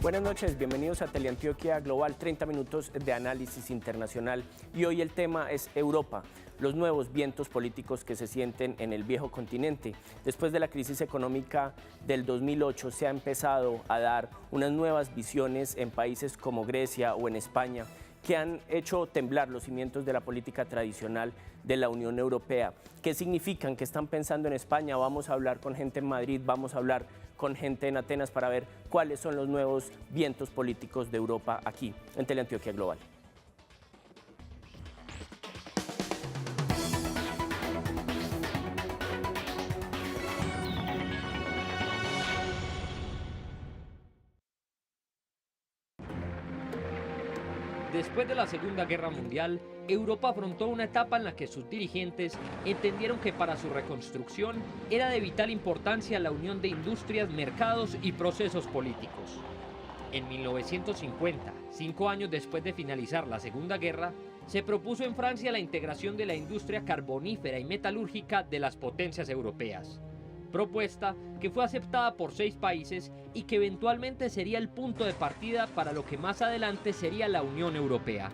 Buenas noches, bienvenidos a Teleantioquia Global, 30 minutos de análisis internacional. Y hoy el tema es Europa, los nuevos vientos políticos que se sienten en el viejo continente. Después de la crisis económica del 2008 se ha empezado a dar unas nuevas visiones en países como Grecia o en España, que han hecho temblar los cimientos de la política tradicional de la Unión Europea. ¿Qué significan? ¿Qué están pensando en España? Vamos a hablar con gente en Madrid, vamos a hablar con gente en Atenas para ver cuáles son los nuevos vientos políticos de Europa aquí, en Teleantioquia Global. Después de la Segunda Guerra Mundial, Europa afrontó una etapa en la que sus dirigentes entendieron que para su reconstrucción era de vital importancia la unión de industrias, mercados y procesos políticos. En 1950, 5 años después de finalizar la Segunda Guerra, se propuso en Francia la integración de la industria carbonífera y metalúrgica de las potencias europeas. Propuesta que fue aceptada por 6 países y que eventualmente sería el punto de partida para lo que más adelante sería la Unión Europea.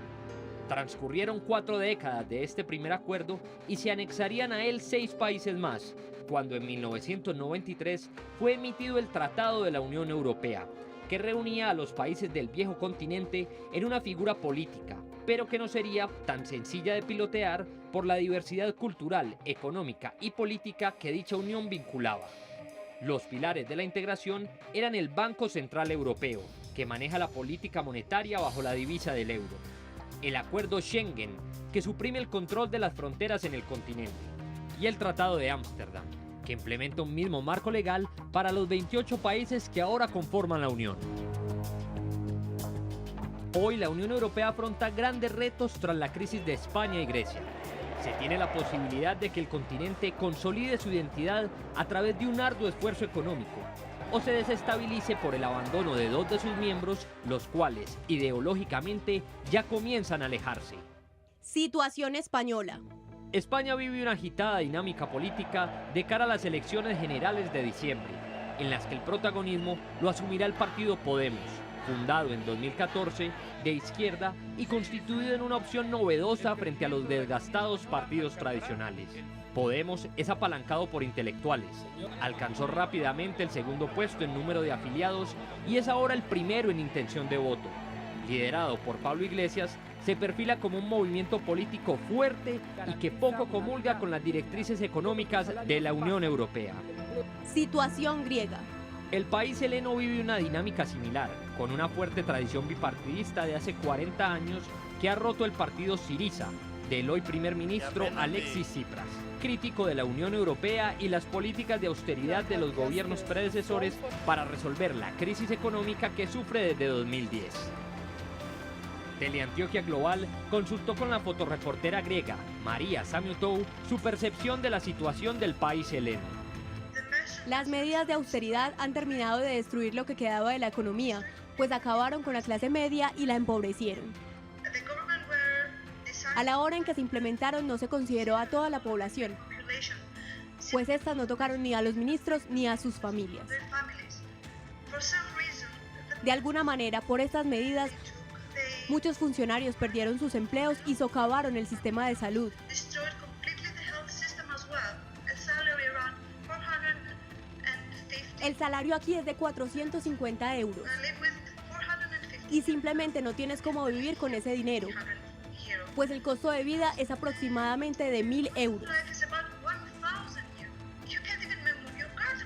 Transcurrieron 4 décadas de este primer acuerdo y se anexarían a él 6 países más, cuando en 1993 fue emitido el Tratado de la Unión Europea, que reunía a los países del viejo continente en una figura política, pero que no sería tan sencilla de pilotear por la diversidad cultural, económica y política que dicha unión vinculaba. Los pilares de la integración eran el Banco Central Europeo, que maneja la política monetaria bajo la divisa del euro, el Acuerdo Schengen, que suprime el control de las fronteras en el continente, y el Tratado de Ámsterdam, que implementa un mismo marco legal para los 28 países que ahora conforman la Unión. Hoy la Unión Europea afronta grandes retos tras la crisis de España y Grecia. Se tiene la posibilidad de que el continente consolide su identidad a través de un arduo esfuerzo económico, o se desestabilice por el abandono de 2 de sus miembros, los cuales ideológicamente ya comienzan a alejarse. Situación española. España vive una agitada dinámica política de cara a las elecciones generales de diciembre, en las que el protagonismo lo asumirá el partido Podemos, fundado en 2014, de izquierda y constituido en una opción novedosa frente a los desgastados partidos tradicionales. Podemos es apalancado por intelectuales, alcanzó rápidamente el segundo puesto en número de afiliados y es ahora el primero en intención de voto. Liderado por Pablo Iglesias, se perfila como un movimiento político fuerte y que poco comulga con las directrices económicas de la Unión Europea. Situación griega. El país heleno vive una dinámica similar, con una fuerte tradición bipartidista de hace 40 años que ha roto el partido Syriza, del hoy primer ministro Alexis Tsipras, crítico de la Unión Europea y las políticas de austeridad de los gobiernos predecesores para resolver la crisis económica que sufre desde 2010. Teleantioquia Global consultó con la fotoreportera griega Maria Samiotou su percepción de la situación del país heleno. Las medidas de austeridad han terminado de destruir lo que quedaba de la economía, pues acabaron con la clase media y la empobrecieron. A la hora en que se implementaron no se consideró a toda la población, pues estas no tocaron ni a los ministros ni a sus familias. De alguna manera, por estas medidas, muchos funcionarios perdieron sus empleos y socavaron el sistema de salud. El salario aquí es de 450 euros y simplemente no tienes cómo vivir con ese dinero, pues el costo de vida es aproximadamente de 1.000 euros.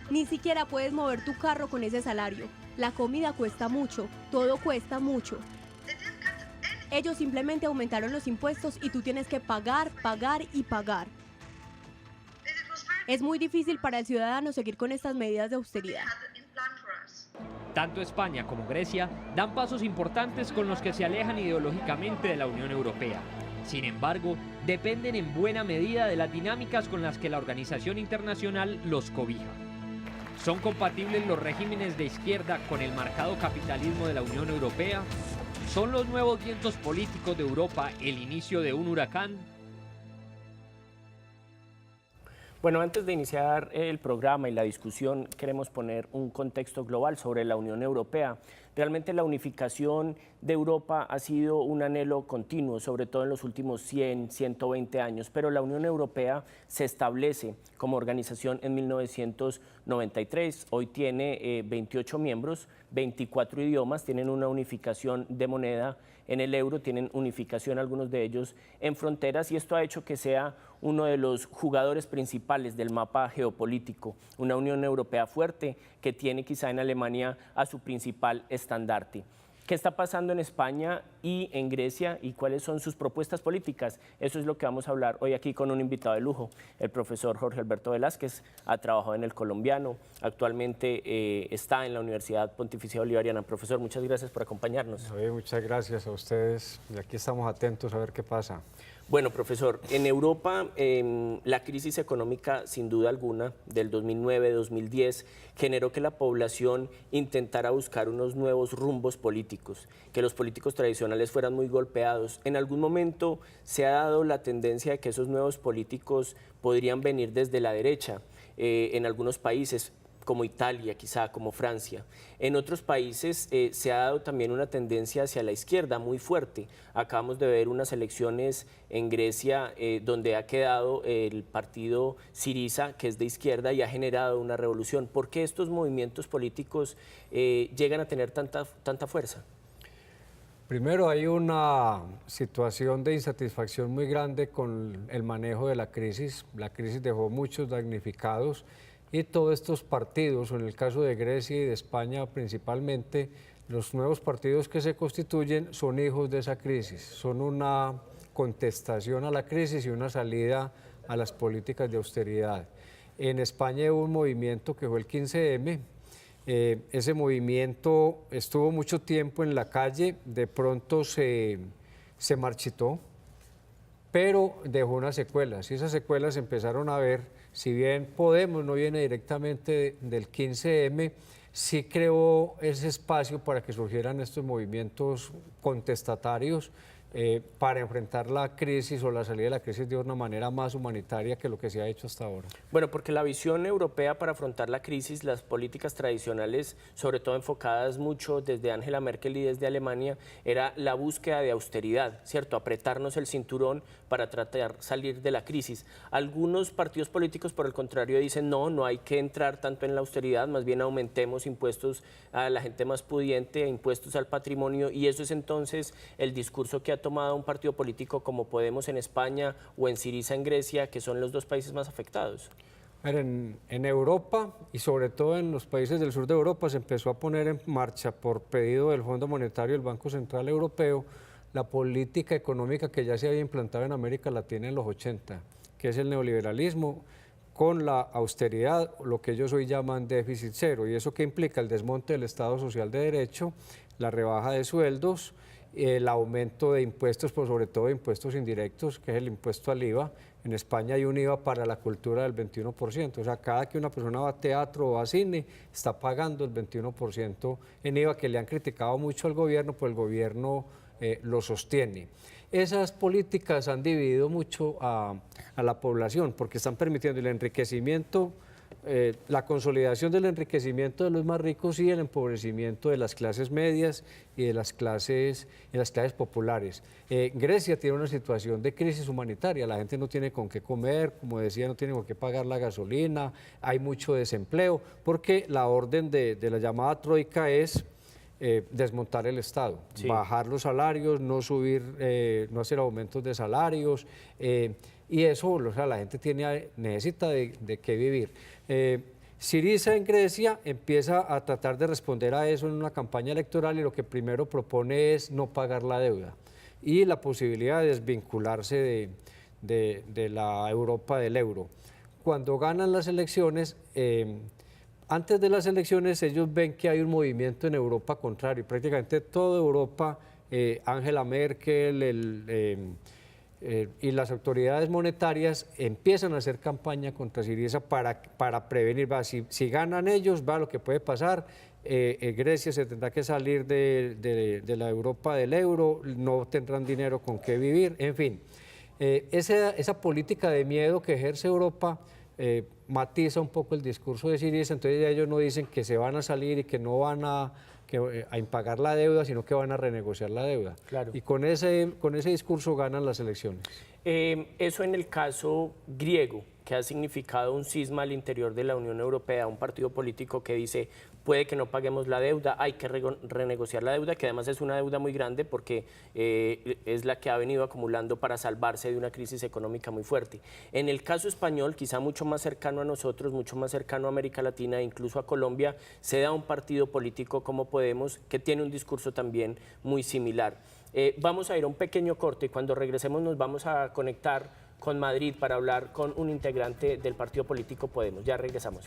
Ni siquiera puedes mover tu carro con ese salario. La comida cuesta mucho, todo cuesta mucho. Ellos simplemente aumentaron los impuestos y tú tienes que pagar, pagar y pagar. Es muy difícil para el ciudadano seguir con estas medidas de austeridad. Tanto España como Grecia dan pasos importantes con los que se alejan ideológicamente de la Unión Europea. Sin embargo, dependen en buena medida de las dinámicas con las que la organización internacional los cobija. ¿Son compatibles los regímenes de izquierda con el marcado capitalismo de la Unión Europea? ¿Son los nuevos vientos políticos de Europa el inicio de un huracán? Bueno, antes de iniciar el programa y la discusión, queremos poner un contexto global sobre la Unión Europea. Realmente la unificación de Europa ha sido un anhelo continuo, sobre todo en los últimos 100, 120 años, pero la Unión Europea se establece como organización en 1993. Hoy tiene 28 miembros, 24 idiomas, tienen una unificación de moneda en el euro, tienen unificación algunos de ellos en fronteras, y esto ha hecho que sea uno de los jugadores principales del mapa geopolítico, una Unión Europea fuerte que tiene quizá en Alemania a su principal estandarte. ¿Qué está pasando en España y en Grecia y cuáles son sus propuestas políticas? Eso es lo que vamos a hablar hoy aquí con un invitado de lujo, el profesor Jorge Alberto Velázquez. Ha trabajado en el Colombiano, actualmente está en la Universidad Pontificia Bolivariana. Profesor, muchas gracias por acompañarnos. Muchas gracias a ustedes y aquí estamos atentos a ver qué pasa. Bueno, profesor, en Europa la crisis económica, sin duda alguna, del 2009-2010, generó que la población intentara buscar unos nuevos rumbos políticos, que los políticos tradicionales fueran muy golpeados. En algún momento se ha dado la tendencia de que esos nuevos políticos podrían venir desde la derecha, en algunos países, como Italia, quizá como Francia. En otros países se ha dado también una tendencia hacia la izquierda muy fuerte. Acabamos de ver unas elecciones en Grecia donde ha quedado el partido Syriza, que es de izquierda, y ha generado una revolución. ¿Por qué estos movimientos políticos llegan a tener tanta fuerza? Primero, hay una situación de insatisfacción muy grande con el manejo de la crisis. La crisis dejó muchos damnificados. Y todos estos partidos, o en el caso de Grecia y de España principalmente, los nuevos partidos que se constituyen son hijos de esa crisis, son una contestación a la crisis y una salida a las políticas de austeridad. En España hubo un movimiento que fue el 15M, ese movimiento estuvo mucho tiempo en la calle, de pronto se marchitó, pero dejó unas secuelas, y esas secuelas se empezaron a ver. Si bien Podemos no viene directamente del 15M, sí creó ese espacio para que surgieran estos movimientos contestatarios para enfrentar la crisis o la salida de la crisis de una manera más humanitaria que lo que se ha hecho hasta ahora. Bueno, porque la visión europea para afrontar la crisis, las políticas tradicionales, sobre todo enfocadas mucho desde Angela Merkel y desde Alemania, era la búsqueda de austeridad, ¿cierto? Apretarnos el cinturón para tratar de salir de la crisis. Algunos partidos políticos, por el contrario, dicen no hay que entrar tanto en la austeridad, más bien aumentemos impuestos a la gente más pudiente, impuestos al patrimonio, y eso es entonces el discurso que ha tomado un partido político como Podemos en España o en Syriza en Grecia, que son los dos países más afectados. En Europa y sobre todo en los países del sur de Europa se empezó a poner en marcha por pedido del Fondo Monetario y del Banco Central Europeo la política económica que ya se había implantado en América Latina en los 80, que es el neoliberalismo con la austeridad, lo que ellos hoy llaman déficit cero. ¿Y eso qué implica? El desmonte del Estado Social de Derecho, la rebaja de sueldos, el aumento de impuestos, pero sobre todo de impuestos indirectos, que es el impuesto al IVA. En España hay un IVA para la cultura del 21%, o sea, cada que una persona va a teatro o va a cine, está pagando el 21% en IVA, que le han criticado mucho al gobierno, pues el gobierno lo sostiene. Esas políticas han dividido mucho a la población, porque están permitiendo el enriquecimiento, la consolidación del enriquecimiento de los más ricos y el empobrecimiento de las clases medias y de las clases populares. Grecia tiene una situación de crisis humanitaria, la gente no tiene con qué comer, como decía, no tiene con qué pagar la gasolina, hay mucho desempleo, porque la orden de la llamada troika es desmontar el Estado, sí, bajar los salarios, no no hacer aumentos de salarios, y eso, o sea, la gente necesita de qué vivir. Syriza en Grecia empieza a tratar de responder a eso en una campaña electoral y lo que primero propone es no pagar la deuda y la posibilidad de desvincularse de la Europa del euro. Cuando ganan las elecciones, antes de las elecciones ellos ven que hay un movimiento en Europa contrario, prácticamente toda Europa, Angela Merkel, y las autoridades monetarias empiezan a hacer campaña contra Syriza para prevenir, si ganan ellos, va lo que puede pasar, Grecia se tendrá que salir de la Europa del euro, no tendrán dinero con qué vivir, en fin. Esa política de miedo que ejerce Europa matiza un poco el discurso de Syriza, entonces ya ellos no dicen que se van a salir y que no van a impagar la deuda, sino que van a renegociar la deuda. Claro. Y con ese discurso ganan las elecciones. Eso en el caso griego, que ha significado un cisma al interior de la Unión Europea, un partido político que dice puede que no paguemos la deuda, hay que renegociar la deuda, que además es una deuda muy grande porque es la que ha venido acumulando para salvarse de una crisis económica muy fuerte. En el caso español, quizá mucho más cercano a nosotros, mucho más cercano a América Latina e incluso a Colombia, se da un partido político como Podemos que tiene un discurso también muy similar. Vamos a ir a un pequeño corte y cuando regresemos nos vamos a conectar con Madrid para hablar con un integrante del partido político Podemos. Ya regresamos.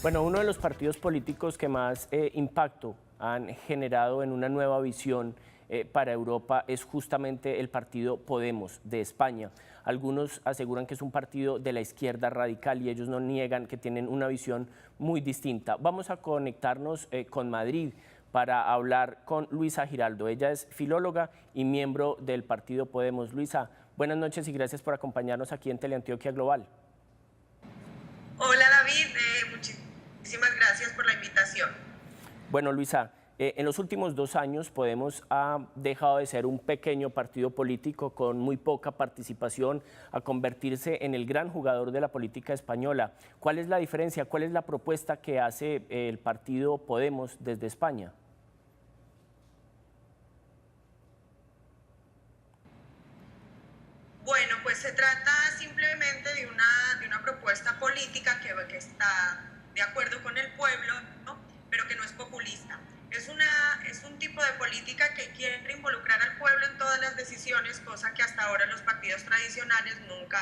Bueno, uno de los partidos políticos que más impacto han generado en una nueva visión para Europa es justamente el partido Podemos de España. Algunos aseguran que es un partido de la izquierda radical y ellos no niegan que tienen una visión muy distinta. Vamos a conectarnos con Madrid para hablar con Luisa Giraldo. Ella es filóloga y miembro del partido Podemos. Luisa, buenas noches y gracias por acompañarnos aquí en Teleantioquia Global. Hola David, muchísimas gracias por la invitación. Bueno, Luisa, en los últimos 2 años Podemos ha dejado de ser un pequeño partido político con muy poca participación a convertirse en el gran jugador de la política española. ¿Cuál es la diferencia? ¿Cuál es la propuesta que hace el partido Podemos desde España? Bueno, pues se trata simplemente de una propuesta política que está de acuerdo con el pueblo, ¿no? Pero que no es populista. Es un tipo de política que quiere involucrar al pueblo en todas las decisiones, cosa que hasta ahora los partidos tradicionales nunca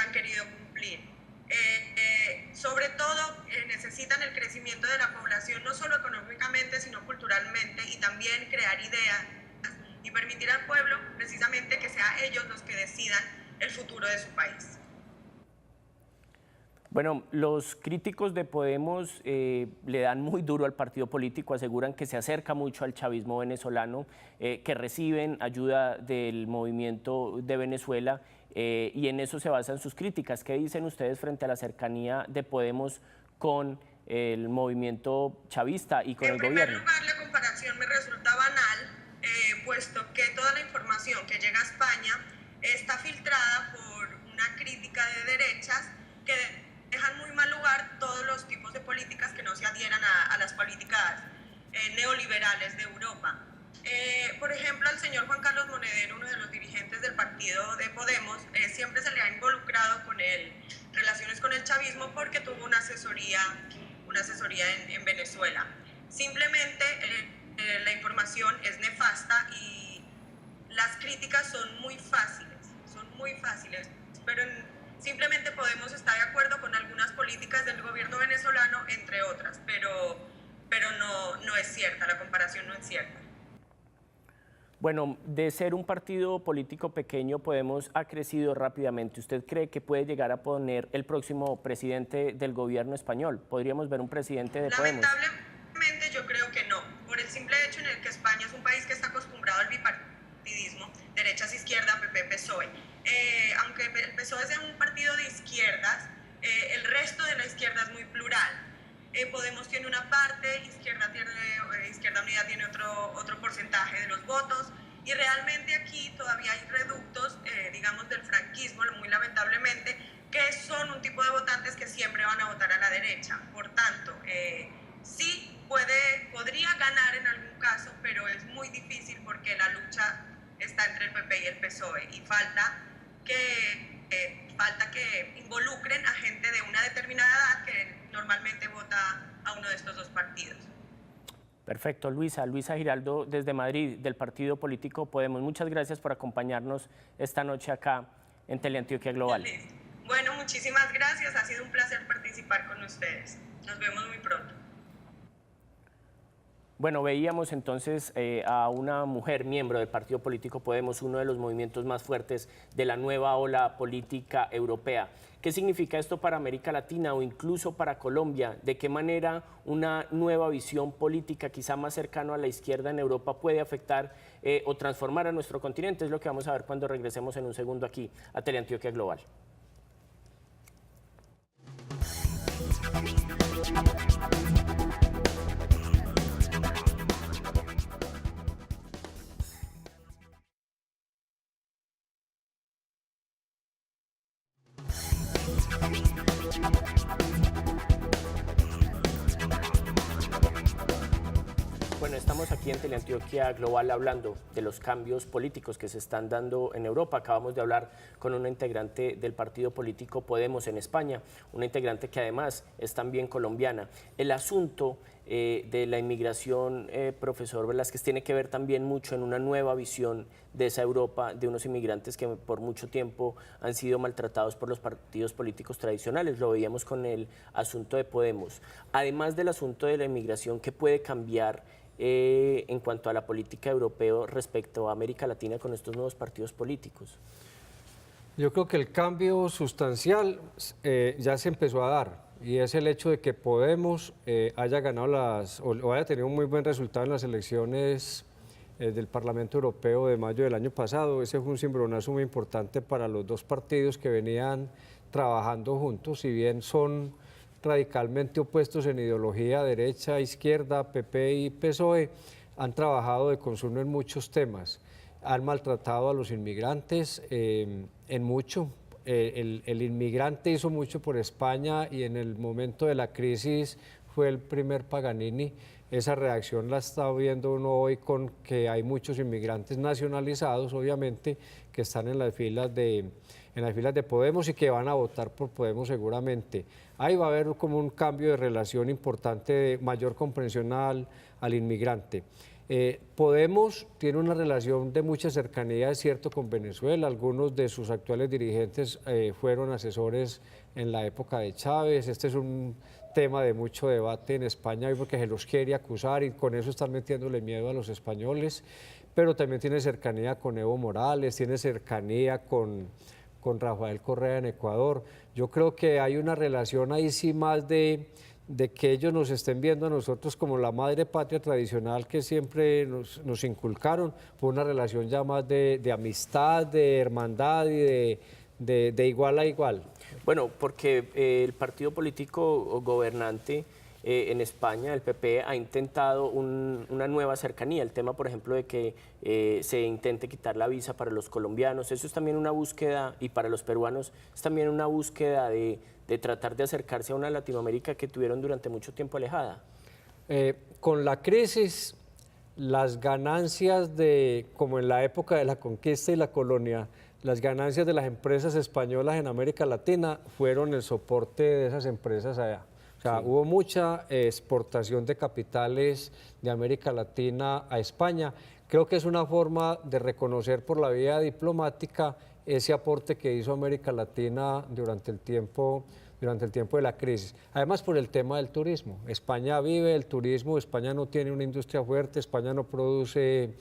han querido cumplir. Sobre todo necesitan el crecimiento de la población, no solo económicamente, sino culturalmente, y también crear ideas y permitir al pueblo precisamente que sea ellos los que decidan el futuro de su país. Bueno, los críticos de Podemos le dan muy duro al partido político, aseguran que se acerca mucho al chavismo venezolano, que reciben ayuda del movimiento de Venezuela y en eso se basan sus críticas. ¿Qué dicen ustedes frente a la cercanía de Podemos con el movimiento chavista y con el gobierno? En primer lugar, la comparación me resulta banal, puesto que toda la información que llega a España está filtrada por una crítica de derechas que dejan muy mal lugar todos los tipos de políticas que no se adhieran a las políticas neoliberales de Europa. Por ejemplo, al señor Juan Carlos Monedero, uno de los dirigentes del partido de Podemos, siempre se le ha involucrado con él relaciones con el chavismo porque tuvo una asesoría en Venezuela. Simplemente la información es nefasta y las críticas son muy fáciles, pero simplemente Podemos estar de acuerdo con algunas políticas del gobierno venezolano, entre otras, pero no es cierta, la comparación no es cierta. Bueno, de ser un partido político pequeño, Podemos ha crecido rápidamente. ¿Usted cree que puede llegar a poner el próximo presidente del gobierno español? ¿Podríamos ver un presidente de Podemos? Lamentablemente yo creo que no, por el simple hecho en el que España es un país que está acostumbrado al bipartidismo, derechas, izquierda, PP, PSOE. Aunque el PSOE sea un partido de izquierdas, el resto de la izquierda es muy plural. Podemos tiene una parte, Izquierda Unida tiene otro porcentaje de los votos, y realmente aquí todavía hay reductos, digamos, del franquismo, muy lamentablemente, que son un tipo de votantes que siempre van a votar a la derecha. Por tanto, sí podría ganar en algún caso, pero es muy difícil porque la lucha está entre el PP y el PSOE, y falta que involucren a gente de una determinada edad que normalmente vota a uno de estos dos partidos. Perfecto, Luisa Giraldo desde Madrid, del partido político Podemos. Muchas gracias por acompañarnos esta noche acá en Teleantioquia Global. Bueno, muchísimas gracias, ha sido un placer participar con ustedes. Nos vemos muy pronto. Bueno, veíamos entonces a una mujer miembro del partido político Podemos, uno de los movimientos más fuertes de la nueva ola política europea. ¿Qué significa esto para América Latina o incluso para Colombia? ¿De qué manera una nueva visión política, quizá más cercana a la izquierda en Europa, puede afectar o transformar a nuestro continente? Es lo que vamos a ver cuando regresemos en un segundo aquí a Teleantioquia Global. Bueno, estamos aquí en Teleantioquia Global hablando de los cambios políticos que se están dando en Europa. Acabamos de hablar con una integrante del partido político Podemos en España, una integrante que además es también colombiana. El asunto de la inmigración, profesor Velázquez, tiene que ver también mucho en una nueva visión de esa Europa, de unos inmigrantes que por mucho tiempo han sido maltratados por los partidos políticos tradicionales. Lo veíamos con el asunto de Podemos. Además del asunto de la inmigración, ¿qué puede cambiar en cuanto a la política europea respecto a América Latina con estos nuevos partidos políticos? Yo creo que el cambio sustancial ya se empezó a dar, y es el hecho de que Podemos haya ganado o haya tenido un muy buen resultado en las elecciones del Parlamento Europeo de mayo del año pasado. Ese fue un cimbronazo muy importante para los dos partidos que venían trabajando juntos, si bien son radicalmente opuestos en ideología, derecha, izquierda, PP y PSOE, han trabajado de consumo en muchos temas. Han maltratado a los inmigrantes en mucho. El inmigrante hizo mucho por España y en el momento de la crisis fue el primer Paganini. Esa reacción la está viendo uno hoy con que hay muchos inmigrantes nacionalizados, obviamente, que están en las filas de Podemos y que van a votar por Podemos seguramente. Ahí va a haber como un cambio de relación importante, de mayor comprensión al inmigrante. Podemos tiene una relación de mucha cercanía, es cierto, con Venezuela. Algunos de sus actuales dirigentes fueron asesores en la época de Chávez. Este es un tema de mucho debate en España hoy porque se los quiere acusar y con eso están metiéndole miedo a los españoles, pero también tiene cercanía con Evo Morales, tiene cercanía con Rafael Correa en Ecuador. Yo creo que hay una relación ahí sí más de que ellos nos estén viendo a nosotros como la madre patria tradicional que siempre nos inculcaron, por una relación ya más de amistad, de hermandad y de igual a igual. Bueno, porque el partido político gobernante en España, el PP, ha intentado una nueva cercanía. El tema, por ejemplo, de que se intente quitar la visa para los colombianos, eso es también una búsqueda, y para los peruanos es también una búsqueda de tratar de acercarse a una Latinoamérica que tuvieron durante mucho tiempo alejada. Con la crisis, las ganancias como en la época de la conquista y la colonia, las ganancias de las empresas españolas en América Latina fueron el soporte de esas empresas allá. O sea, sí, hubo mucha exportación de capitales de América Latina a España. Creo que es una forma de reconocer por la vía diplomática ese aporte que hizo América Latina durante el tiempo de la crisis. Además, por el tema del turismo. España vive el turismo, España no tiene una industria fuerte, España no produce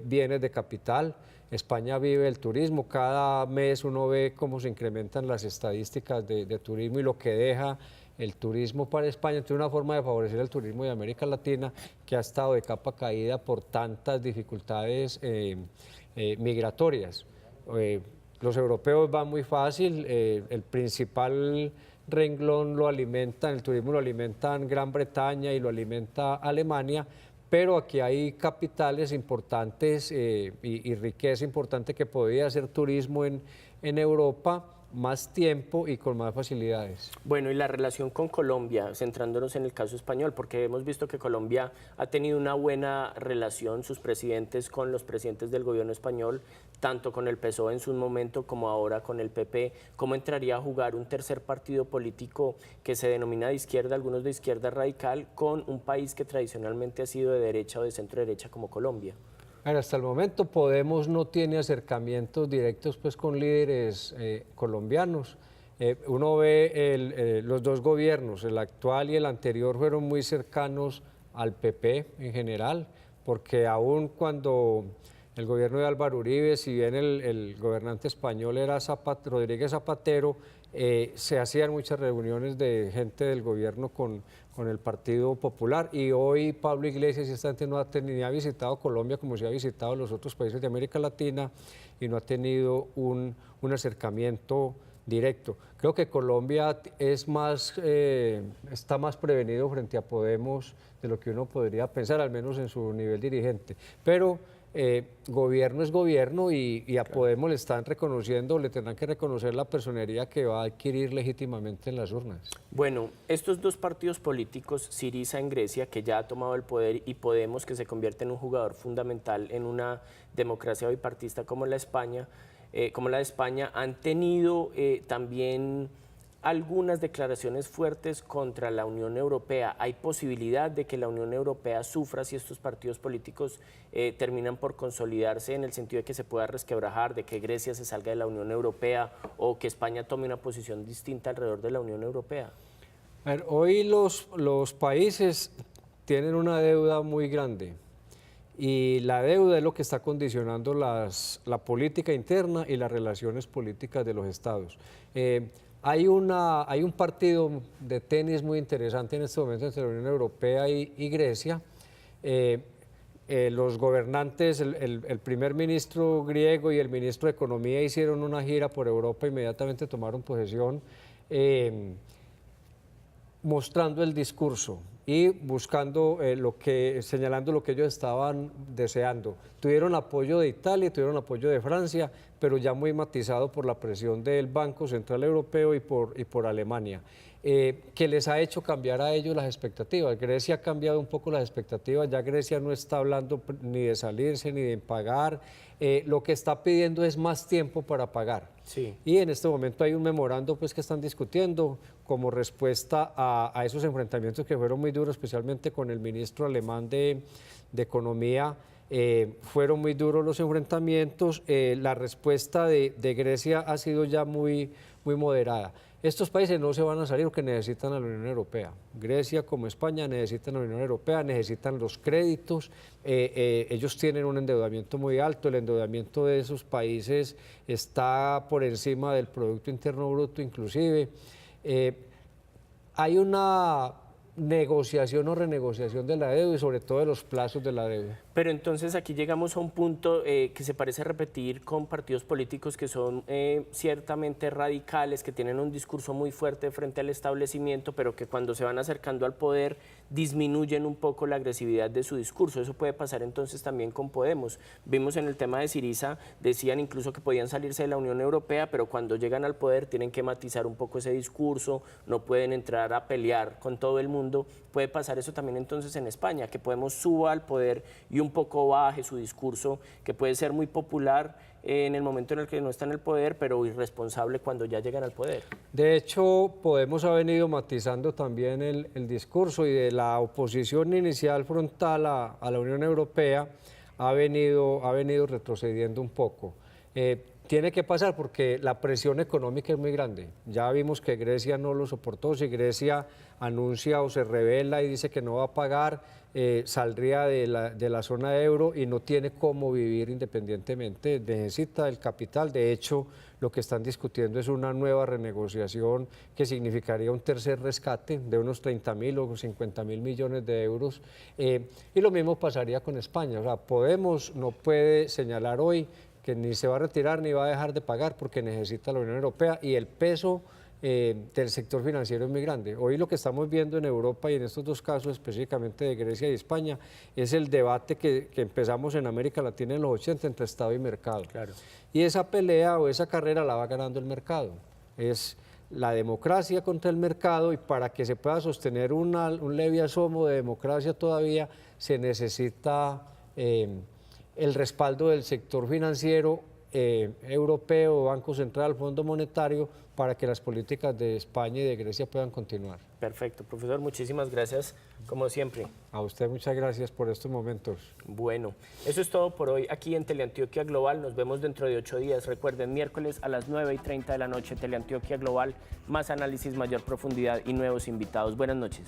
bienes de capital, España vive el turismo. Cada mes uno ve cómo se incrementan las estadísticas de turismo y lo que deja el turismo para España. Entonces, una forma de favorecer el turismo de América Latina que ha estado de capa caída por tantas dificultades migratorias. Los europeos van muy fácil, el principal renglón lo alimentan, el turismo lo alimentan Gran Bretaña y lo alimenta Alemania, pero aquí hay capitales importantes y riqueza importante que podría hacer turismo en Europa, más tiempo y con más facilidades. Bueno, y la relación con Colombia, centrándonos en el caso español, porque hemos visto que Colombia ha tenido una buena relación, sus presidentes con los presidentes del gobierno español, tanto con el PSOE en su momento como ahora con el PP. ¿Cómo entraría a jugar un tercer partido político que se denomina de izquierda, algunos de izquierda radical, con un país que tradicionalmente ha sido de derecha o de centro derecha como Colombia? Hasta el momento Podemos no tiene acercamientos directos pues, con líderes colombianos. Uno ve los dos gobiernos, el actual y el anterior, fueron muy cercanos al PP en general, porque aún cuando el gobierno de Álvaro Uribe, si bien el gobernante español era Rodríguez Zapatero, se hacían muchas reuniones de gente del gobierno con el Partido Popular, y hoy Pablo Iglesias esta no ni ha visitado Colombia como se ha visitado los otros países de América Latina y no ha tenido un acercamiento directo. Creo que Colombia está más prevenido frente a Podemos de lo que uno podría pensar, al menos en su nivel dirigente. Pero gobierno es gobierno y a Podemos le están reconociendo, le tendrán que reconocer la personería que va a adquirir legítimamente en las urnas. Bueno, estos dos partidos políticos, Syriza en Grecia, que ya ha tomado el poder, y Podemos, que se convierte en un jugador fundamental en una democracia bipartista como la de España, han tenido también algunas declaraciones fuertes contra la Unión Europea. ¿Hay posibilidad de que la Unión Europea sufra si estos partidos políticos terminan por consolidarse, en el sentido de que se pueda resquebrajar, de que Grecia se salga de la Unión Europea o que España tome una posición distinta alrededor de la Unión Europea? A ver, hoy los países tienen una deuda muy grande y la deuda es lo que está condicionando la política interna y las relaciones políticas de los estados. Hay un partido de tenis muy interesante en este momento entre la Unión Europea y Grecia. Los gobernantes, el primer ministro griego y el ministro de Economía hicieron una gira por Europa, inmediatamente tomaron posesión, mostrando el discurso y buscando señalando lo que ellos estaban deseando. Tuvieron apoyo de Italia, tuvieron apoyo de Francia, pero ya muy matizado por la presión del Banco Central Europeo y por Alemania, que les ha hecho cambiar a ellos las expectativas. Grecia ha cambiado un poco las expectativas, ya Grecia no está hablando ni de salirse ni de pagar, lo que está pidiendo es más tiempo para pagar. Sí. Y en este momento hay un memorando pues, que están discutiendo como respuesta a esos enfrentamientos que fueron muy duros, especialmente con el ministro alemán de Economía. Fueron muy duros los enfrentamientos. La respuesta de Grecia ha sido ya muy moderada. Estos países no se van a salir porque necesitan a la Unión Europea. Grecia como España necesitan a la Unión Europea, necesitan los créditos. Ellos tienen un endeudamiento muy alto, el endeudamiento de esos países está por encima del Producto Interno Bruto inclusive. Hay una negociación o renegociación de la deuda y sobre todo de los plazos de la deuda. Pero entonces aquí llegamos a un punto que se parece repetir con partidos políticos que son ciertamente radicales, que tienen un discurso muy fuerte frente al establecimiento, pero que cuando se van acercando al poder disminuyen un poco la agresividad de su discurso. Eso puede pasar entonces también con Podemos. Vimos en el tema de Syriza, decían incluso que podían salirse de la Unión Europea, pero cuando llegan al poder tienen que matizar un poco ese discurso, no pueden entrar a pelear con todo el mundo. Puede pasar eso también entonces en España, que Podemos suba al poder y un poco baje su discurso, que puede ser muy popular en el momento en el que no está en el poder, pero irresponsable cuando ya llegan al poder. De hecho, Podemos ha venido matizando también el discurso y de la oposición inicial frontal a la Unión Europea ha venido retrocediendo un poco. Tiene que pasar porque la presión económica es muy grande. Ya vimos que Grecia no lo soportó. Si Grecia anuncia o se revela y dice que no va a pagar, saldría de la zona de euro y no tiene cómo vivir independientemente. Necesita el capital. De hecho, lo que están discutiendo es una nueva renegociación que significaría un tercer rescate de unos 30.000 o 50.000 millones de euros. Y lo mismo pasaría con España. O sea, Podemos no puede señalar hoy que ni se va a retirar ni va a dejar de pagar porque necesita la Unión Europea y el peso del sector financiero es muy grande. Hoy lo que estamos viendo en Europa y en estos dos casos específicamente de Grecia y España es el debate que empezamos en América Latina en los 80 entre Estado y mercado. Claro. Y esa pelea o esa carrera la va ganando el mercado. es la democracia contra el mercado, y para que se pueda sostener un leve asomo de democracia todavía se necesita el respaldo del sector financiero europeo, Banco Central, Fondo Monetario, para que las políticas de España y de Grecia puedan continuar. Perfecto, profesor, muchísimas gracias, como siempre. A usted muchas gracias por estos momentos. Bueno, eso es todo por hoy aquí en Teleantioquia Global. Nos vemos dentro de 8 días. Recuerden, miércoles a las 9:30 de la noche, Teleantioquia Global, más análisis, mayor profundidad y nuevos invitados. Buenas noches.